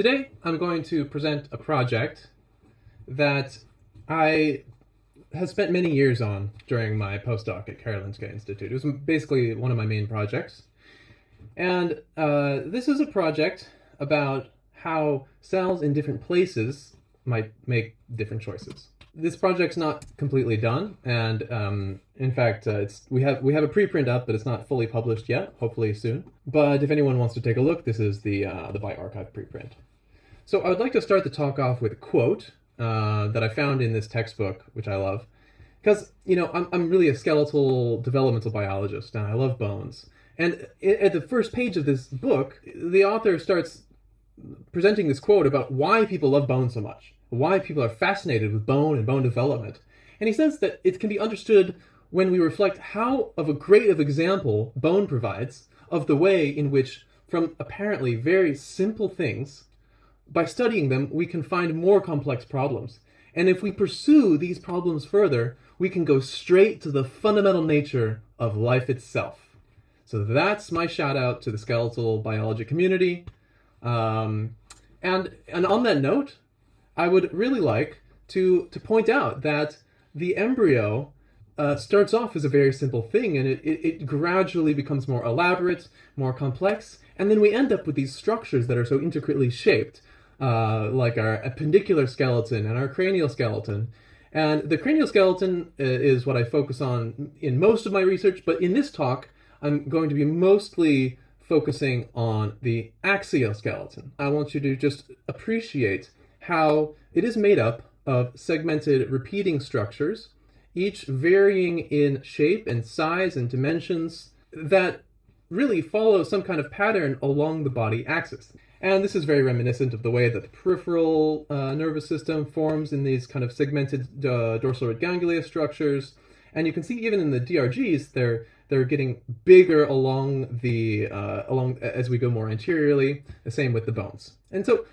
Today, I'm going to present a project that I have spent many years on during my postdoc at Karolinska Institute. It was basically one of my main projects. And this is a project about how cells in different places might make different choices. This project's not completely done, and in fact, we have a preprint up, but it's not fully published yet. Hopefully soon. But if anyone wants to take a look, this is the bioRxiv preprint. So I would like to start the talk off with a quote that I found in this textbook, which I love, because I'm really a skeletal developmental biologist, and I love bones. And at the first page of this book, the author starts presenting this quote about why people love bones so much, why people are fascinated with bone and bone development. And he says that it can be understood when we reflect how of a great of example bone provides of the way in which, from apparently very simple things, by studying them, we can find more complex problems. And if we pursue these problems further, we can go straight to the fundamental nature of life itself. So that's my shout out to the skeletal biology community. And on that note, I would really like to point out that the embryo starts off as a very simple thing, and it gradually becomes more elaborate, more complex, and then we end up with these structures that are so intricately shaped, like our appendicular skeleton and our cranial skeleton. And the cranial skeleton is what I focus on in most of my research, but in this talk, I'm going to be mostly focusing on the axial skeleton. I want you to just appreciate how it is made up of segmented repeating structures, each varying in shape and size and dimensions that really follow some kind of pattern along the body axis. And this is very reminiscent of the way that the peripheral nervous system forms in these kind of segmented dorsal root ganglia structures. And you can see even in the DRGs, they're getting bigger along as we go more anteriorly. The same with the bones. And so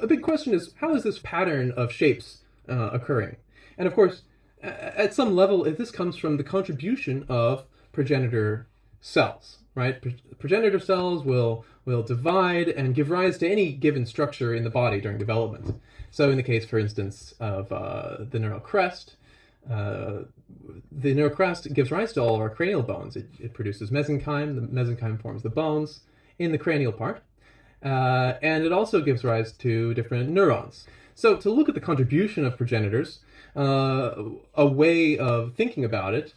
a big question is, how is this pattern of shapes occurring? And of course, at some level, this comes from the contribution of progenitor cells, right? Progenitor cells will divide and give rise to any given structure in the body during development. So in the case, for instance, of the neural crest, the neural crest gives rise to all of our cranial bones. It produces mesenchyme. The mesenchyme forms the bones in the cranial part. And it also gives rise to different neurons. So to look at the contribution of progenitors, a way of thinking about it,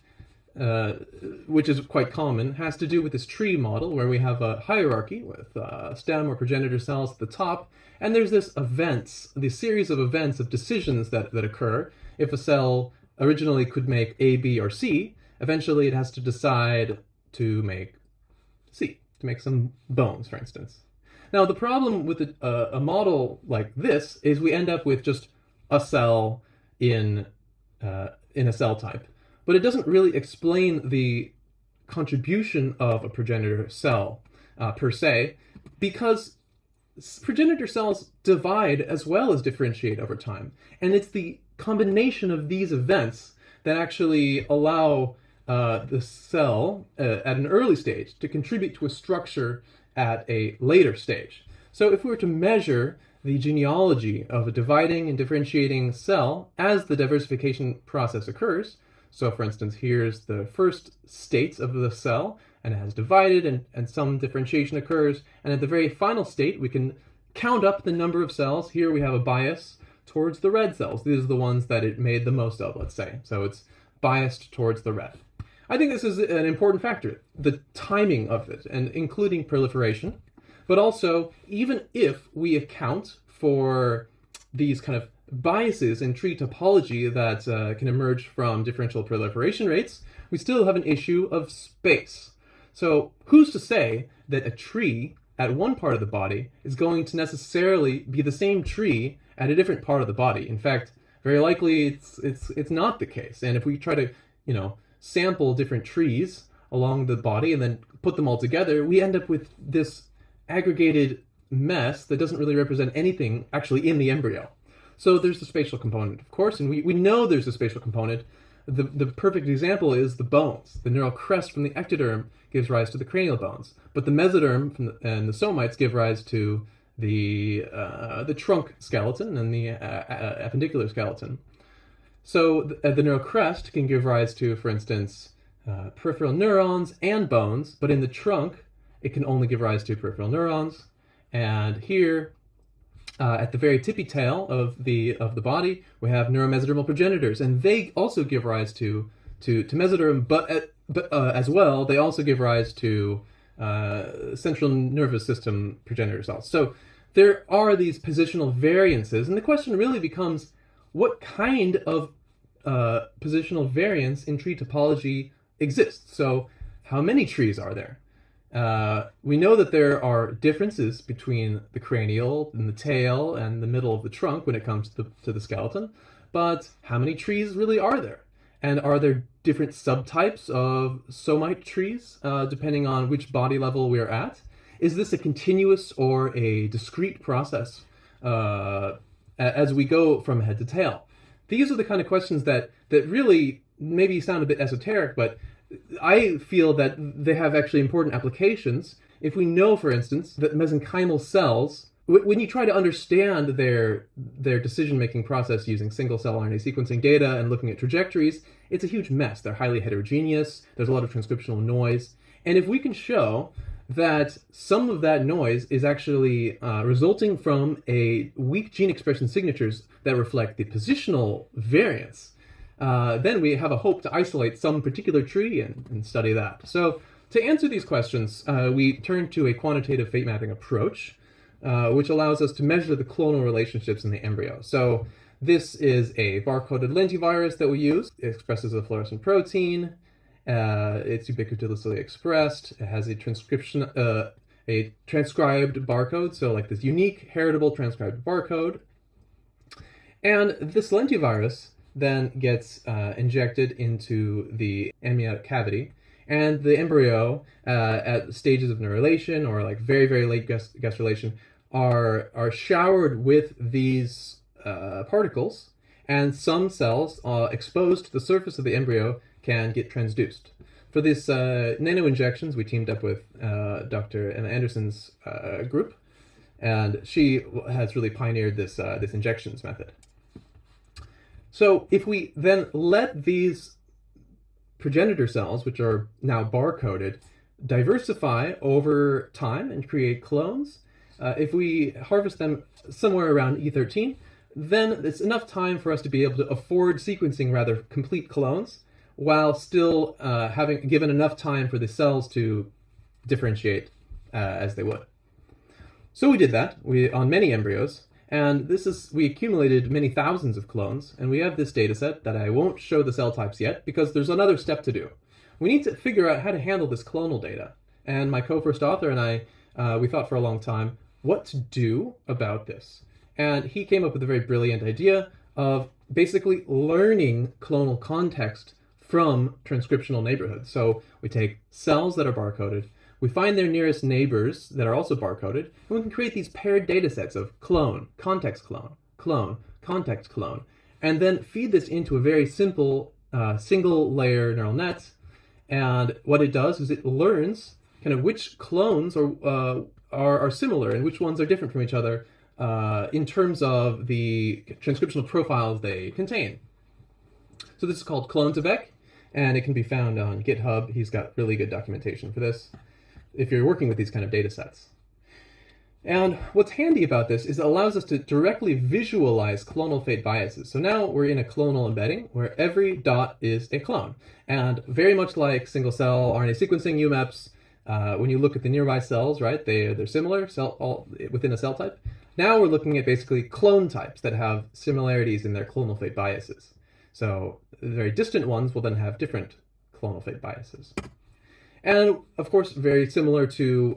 which is quite common, has to do with this tree model where we have a hierarchy with stem or progenitor cells at the top, and there's this series of events of decisions that occur. If a cell originally could make A, B, or C, eventually it has to decide to make C, to make some bones, for instance. Now, the problem with a model like this is we end up with just a cell in a cell type. But it doesn't really explain the contribution of a progenitor cell per se, because progenitor cells divide as well as differentiate over time. And it's the combination of these events that actually allow the cell at an early stage to contribute to a structure at a later stage. So if we were to measure the genealogy of a dividing and differentiating cell as the diversification process occurs, so for instance, here's the first state of the cell, and it has divided and some differentiation occurs, and at the very final state, we can count up the number of cells. Here we have a bias towards the red cells. These are the ones that it made the most of, let's say. So it's biased towards the red. I think this is an important factor, the timing of it, and including proliferation. But also, even if we account for these kind of biases in tree topology that can emerge from differential proliferation rates, we still have an issue of space. So who's to say that a tree at one part of the body is going to necessarily be the same tree at a different part of the body? In fact, very likely it's not the case. And if we try to, sample different trees along the body and then put them all together, we end up with this aggregated mess that doesn't really represent anything actually in the embryo. So there's the spatial component, of course, and we know there's a spatial component. The perfect example is the bones. The neural crest from the ectoderm gives rise to the cranial bones, but the mesoderm and the somites give rise to the trunk skeleton and the appendicular skeleton. So the neural crest can give rise to, for instance, peripheral neurons and bones, but in the trunk, it can only give rise to peripheral neurons. And here, at the very tippy tail of the body, we have neuromesodermal progenitors, and they also give rise to mesoderm, but as well, they also give rise to central nervous system progenitor cells. So there are these positional variances, and the question really becomes, what kind of positional variance in tree topology exists? So how many trees are there? We know that there are differences between the cranial and the tail and the middle of the trunk when it comes to the skeleton, but how many trees really are there? And are there different subtypes of somite trees depending on which body level we're at? Is this a continuous or a discrete process as we go from head to tail? These are the kind of questions that really maybe sound a bit esoteric, but I feel that they have actually important applications. If we know, for instance, that mesenchymal cells, when you try to understand their decision-making process using single-cell RNA sequencing data and looking at trajectories, it's a huge mess. They're highly heterogeneous. There's a lot of transcriptional noise. And if we can show that some of that noise is actually resulting from a weak gene expression signatures that reflect the positional variance, then we have a hope to isolate some particular tree and study that. So to answer these questions, we turn to a quantitative fate mapping approach, which allows us to measure the clonal relationships in the embryo. So this is a barcoded lentivirus that we use. It expresses a fluorescent protein. It's ubiquitously expressed. It has a transcription, a transcribed barcode, so like this unique heritable transcribed barcode. And this lentivirus then gets injected into the amniotic cavity, and the embryo at stages of neurulation or like very, very late gastrulation are showered with these particles, and some cells exposed to the surface of the embryo can get transduced. For these nano injections, we teamed up with Dr. Emma Anderson's group, and she has really pioneered this injections method. So if we then let these progenitor cells, which are now barcoded, diversify over time and create clones, if we harvest them somewhere around E13, then it's enough time for us to be able to afford sequencing rather complete clones, while still having given enough time for the cells to differentiate as they would. So we did that on many embryos, and we accumulated many thousands of clones, and we have this data set that I won't show the cell types yet because there's another step to do. We need to figure out how to handle this clonal data. And my co-first author and I, we thought for a long time what to do about this. And he came up with a very brilliant idea of basically learning clonal context from transcriptional neighborhoods. So we take cells that are barcoded, we find their nearest neighbors that are also barcoded, and we can create these paired data sets of clone, context clone, clone, context clone, and then feed this into a very simple single layer neural net. And what it does is it learns kind of which clones are similar and which ones are different from each other in terms of the transcriptional profiles they contain. So this is called Clone2Vec, and it can be found on GitHub. He's got really good documentation for this if you're working with these kind of data sets. And what's handy about this is it allows us to directly visualize clonal fate biases. So now we're in a clonal embedding where every dot is a clone. And very much like single-cell RNA sequencing UMAPs, when you look at the nearby cells, right, they're similar all within a cell type. Now we're looking at basically clone types that have similarities in their clonal fate biases. So the very distant ones will then have different clonal fate biases. And of course, very similar to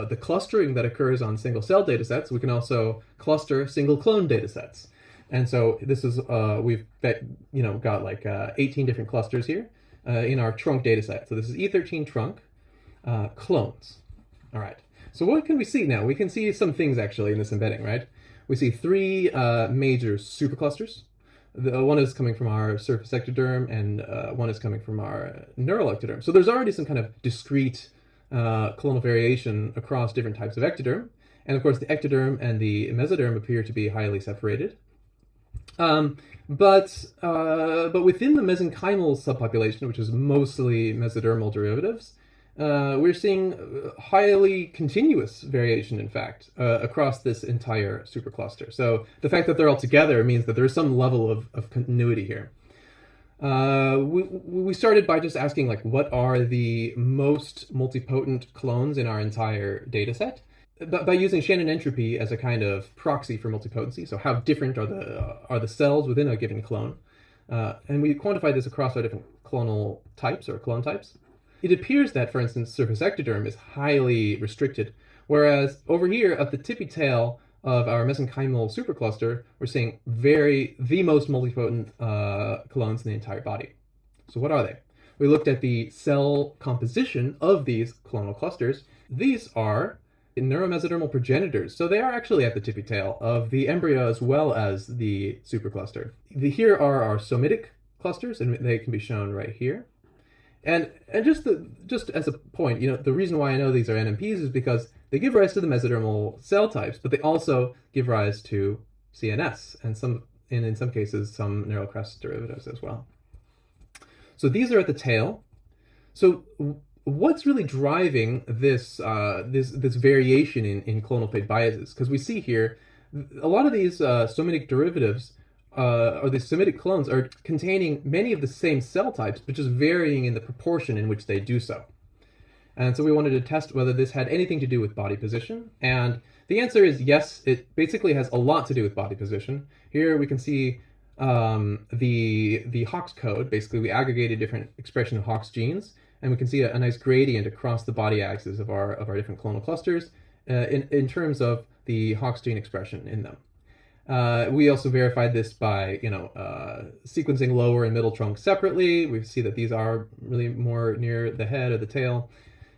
the clustering that occurs on single cell data sets, we can also cluster single clone data sets. And so this is, we've got like 18 different clusters here in our trunk data set. So this is E13 trunk clones. All right. So what can we see now? We can see some things actually in this embedding, right? We see three major superclusters. One is coming from our surface ectoderm, and one is coming from our neural ectoderm. So there's already some kind of discrete clonal variation across different types of ectoderm. And of course, the ectoderm and the mesoderm appear to be highly separated. But within the mesenchymal subpopulation, which is mostly mesodermal derivatives, we're seeing highly continuous variation, in fact, across this entire supercluster. So the fact that they're all together means that there's some level of continuity here. We started by just asking, like, what are the most multipotent clones in our entire data set? By using Shannon entropy as a kind of proxy for multipotency. So how different are the cells within a given clone? And we quantified this across our different clonal types or clone types. It appears that, for instance, surface ectoderm is highly restricted, whereas over here at the tippy tail of our mesenchymal supercluster, we're seeing the most multipotent clones in the entire body. So what are they? We looked at the cell composition of these clonal clusters. These are neuromesodermal progenitors, so they are actually at the tippy tail of the embryo as well as the supercluster. Here are our somatic clusters, and they can be shown right here. And just as a point, the reason why I know these are NMPs is because they give rise to the mesodermal cell types, but they also give rise to CNS and in some cases some neurocrest derivatives as well. So these are at the tail. So what's really driving this variation in clonal fate biases? Because we see here a lot of these somatic derivatives or the Semitic clones are containing many of the same cell types, but just varying in the proportion in which they do so. And so we wanted to test whether this had anything to do with body position. And the answer is yes, it basically has a lot to do with body position. Here we can see the Hox code. Basically, we aggregated different expression of Hox genes, and we can see a nice gradient across the body axis of our different clonal clusters in terms of the Hox gene expression in them. We also verified this by sequencing lower and middle trunks separately. We see that these are really more near the head or the tail,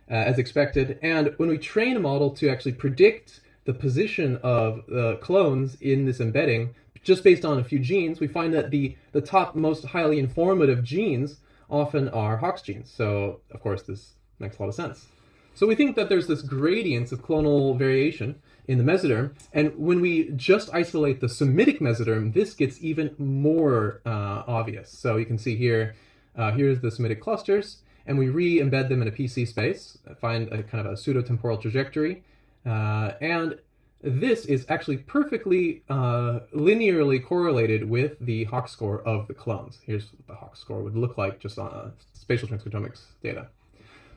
as expected. And when we train a model to actually predict the position of the clones in this embedding, just based on a few genes, we find that the top most highly informative genes often are Hox genes. So, of course, this makes a lot of sense. So we think that there's this gradient of clonal variation in the mesoderm, and when we just isolate the Semitic mesoderm, this gets even more obvious. So you can see here, here's the Semitic clusters, and we re-embed them in a PC space, find a kind of a pseudo-temporal trajectory, and this is actually perfectly linearly correlated with the Hox score of the clones. Here's what the Hox score would look like just on spatial transcriptomics data.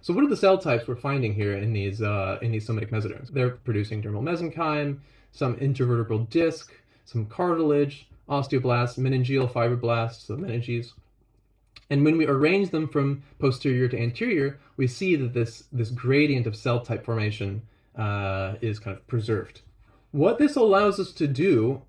So what are the cell types we're finding here in these somatic mesoderms? They're producing dermal mesenchyme, some intervertebral disc, some cartilage, osteoblasts, meningeal fibroblasts, so meninges. And when we arrange them from posterior to anterior, we see that this gradient of cell type formation is kind of preserved. What this allows us to do,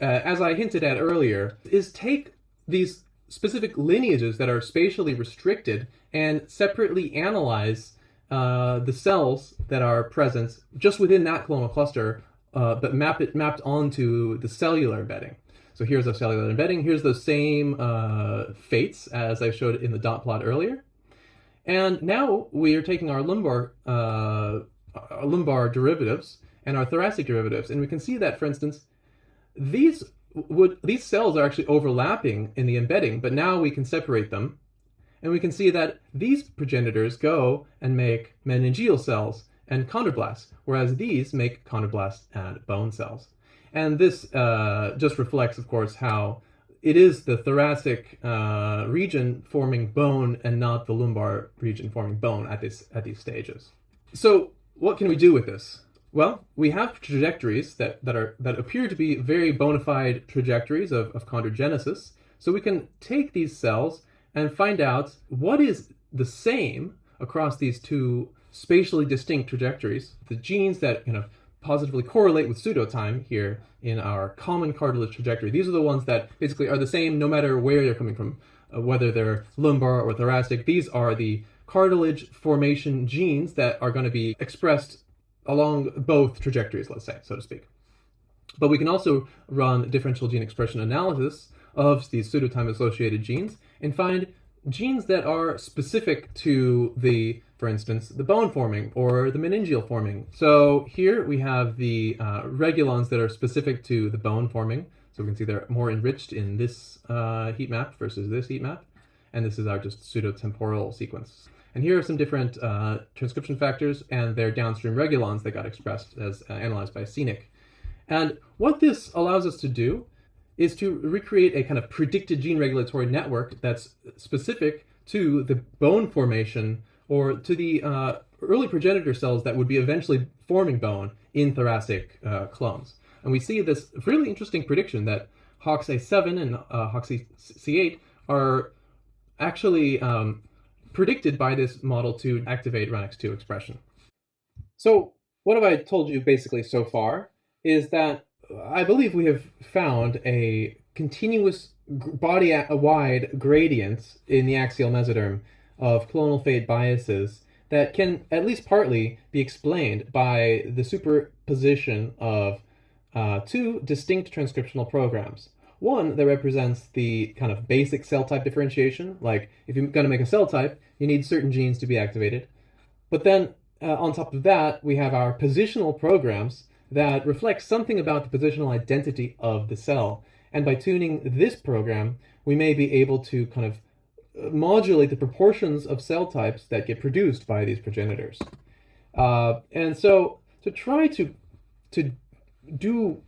as I hinted at earlier, is take these specific lineages that are spatially restricted and separately analyze the cells that are present just within that clonal cluster, but mapped onto the cellular embedding. So here's a cellular embedding. Here's the same fates as I showed in the dot plot earlier. And now we are taking our lumbar derivatives and our thoracic derivatives, and we can see that, for instance, these cells are actually overlapping in the embedding, but now we can separate them. And we can see that these progenitors go and make meningeal cells and chondroblasts, whereas these make chondroblasts and bone cells. And this just reflects, of course, how it is the thoracic region forming bone and not the lumbar region forming bone at these stages. So what can we do with this? Well, we have trajectories that appear to be very bona fide trajectories of chondrogenesis. So we can take these cells and find out what is the same across these two spatially distinct trajectories. The genes that positively correlate with pseudotime here in our common cartilage trajectory. These are the ones that basically are the same no matter where they're coming from, whether they're lumbar or thoracic. These are the cartilage formation genes that are going to be expressed along both trajectories, let's say, so to speak. But we can also run differential gene expression analysis of these pseudotime associated genes and find genes that are specific to the, for instance, the bone forming or the meningeal forming. So here we have the regulons that are specific to the bone forming. So we can see they're more enriched in this heat map versus this heat map. And this is our just pseudotemporal sequence. And here are some different transcription factors and their downstream regulons that got expressed as analyzed by scenic. And what this allows us to do is to recreate a kind of predicted gene regulatory network that's specific to the bone formation or to the early progenitor cells that would be eventually forming bone in thoracic clones. And we see this really interesting prediction that HOXA7 and HOXA8 are actually predicted by this model to activate RUNX2 expression. So what have I told you basically so far is that I believe we have found a continuous body-wide gradient in the axial mesoderm of clonal fate biases that can at least partly be explained by the superposition of two distinct transcriptional programs. One that represents the kind of basic cell type differentiation, like if you're going to make a cell type, you need certain genes to be activated. But then on top of that, we have our positional programs that reflect something about the positional identity of the cell. And by tuning this program, we may be able to kind of modulate the proportions of cell types that get produced by these progenitors. And so to try to do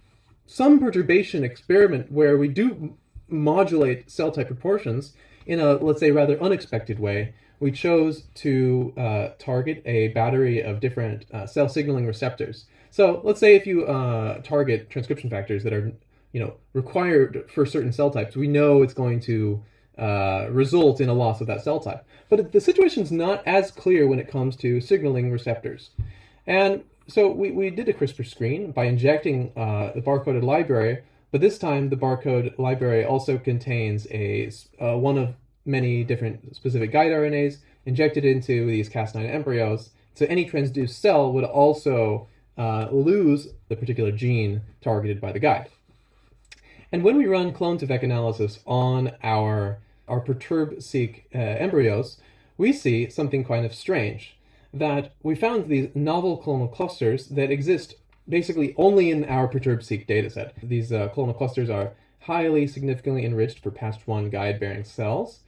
some perturbation experiment where we do modulate cell type proportions in a, let's say, rather unexpected way, we chose to target a battery of different cell signaling receptors. So let's say if you target transcription factors that are, required for certain cell types, we know it's going to result in a loss of that cell type. But the situation is not as clear when it comes to signaling receptors. And so we did a CRISPR screen by injecting the barcoded library, but this time the barcode library also contains one of many different specific guide RNAs injected into these Cas9 embryos. So any transduced cell would also lose the particular gene targeted by the guide. And when we run clone-to-vec analysis on our perturb-seq embryos, we see something kind of strange, that we found these novel clonal clusters that exist basically only in our perturb-seq dataset. These clonal clusters are highly significantly enriched for PAST1 guide-bearing cells,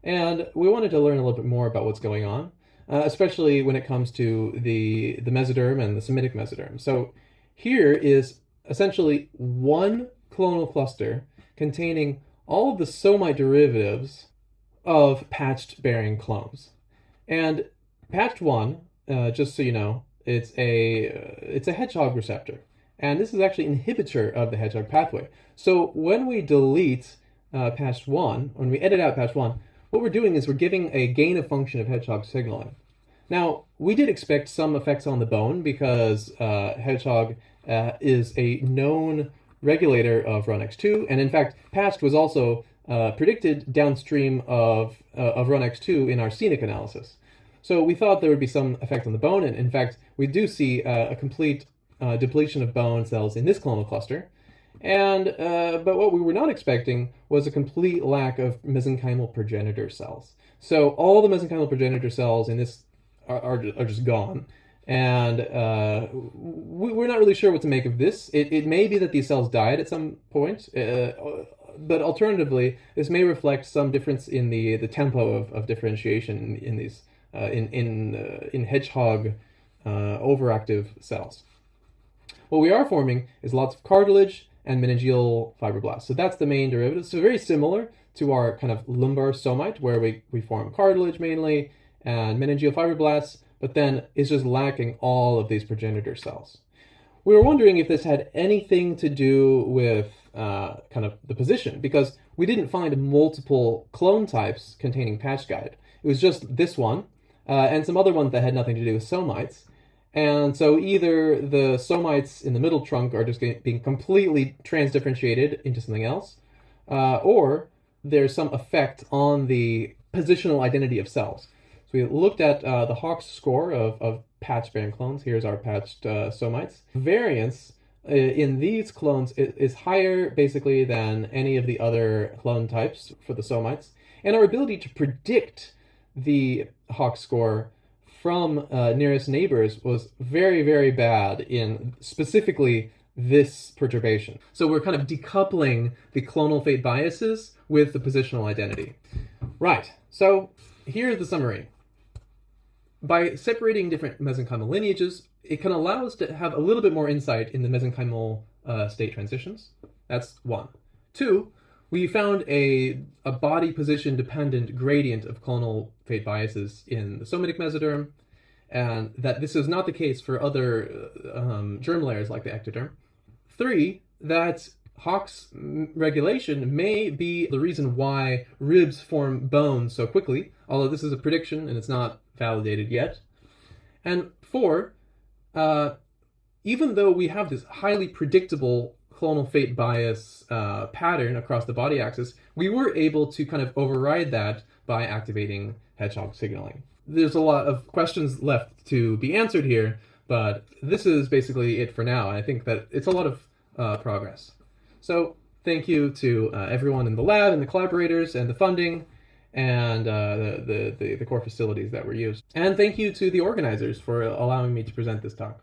and we wanted to learn a little bit more about what's going on, especially when it comes to the mesoderm and the Semitic mesoderm. So here is essentially one clonal cluster containing all of the somite derivatives of patched-bearing clones. And patched1, just so you know, it's a hedgehog receptor. And this is actually an inhibitor of the hedgehog pathway. So when we delete patched1, when we edit out patched1, what we're doing is we're giving a gain of function of hedgehog signaling. Now, we did expect some effects on the bone because hedgehog is a known regulator of RUNX2, and in fact, patched was also predicted downstream of RUNX2 in our scenic analysis. So we thought there would be some effect on the bone, and in fact, we do see a complete depletion of bone cells in this clonal cluster. And but what we were not expecting was a complete lack of mesenchymal progenitor cells. So all the mesenchymal progenitor cells in this are just gone. And we're not really sure what to make of this. It may be that these cells died at some point, but alternatively, this may reflect some difference in the tempo of differentiation in these in hedgehog overactive cells. What we are forming is lots of cartilage and meningeal fibroblasts. So that's the main derivative. So very similar to our kind of lumbar somite, where we form cartilage mainly and meningeal fibroblasts, but then it's just lacking all of these progenitor cells. We were wondering if this had anything to do with kind of the position, because we didn't find multiple clone types containing patch guide. It was just this one and some other ones that had nothing to do with somites. And so either the somites in the middle trunk are just being completely transdifferentiated into something else, or there's some effect on the positional identity of cells. So we looked at the Hawkes score of patch-bearing clones. Here's our patched somites. Variance in these clones is higher, basically, than any of the other clone types for the somites. And our ability to predict the Hawk score from nearest neighbors was very, very bad in specifically this perturbation. So we're kind of decoupling the clonal fate biases with the positional identity. Right, so here's the summary. By separating different mesenchymal lineages, it can allow us to have a little bit more insight in the mesenchymal state transitions. That's one. Two, we found a body position dependent gradient of clonal fate biases in the somatic mesoderm, and that this is not the case for other germ layers like the ectoderm. Three, that Hox regulation may be the reason why ribs form bone so quickly, although this is a prediction and it's not validated yet. And four, even though we have this highly predictable clonal fate bias pattern across the body axis, we were able to kind of override that by activating hedgehog signaling. There's a lot of questions left to be answered here, but this is basically it for now. I think that it's a lot of progress. So thank you to everyone in the lab and the collaborators and the funding and the core facilities that were used. And thank you to the organizers for allowing me to present this talk.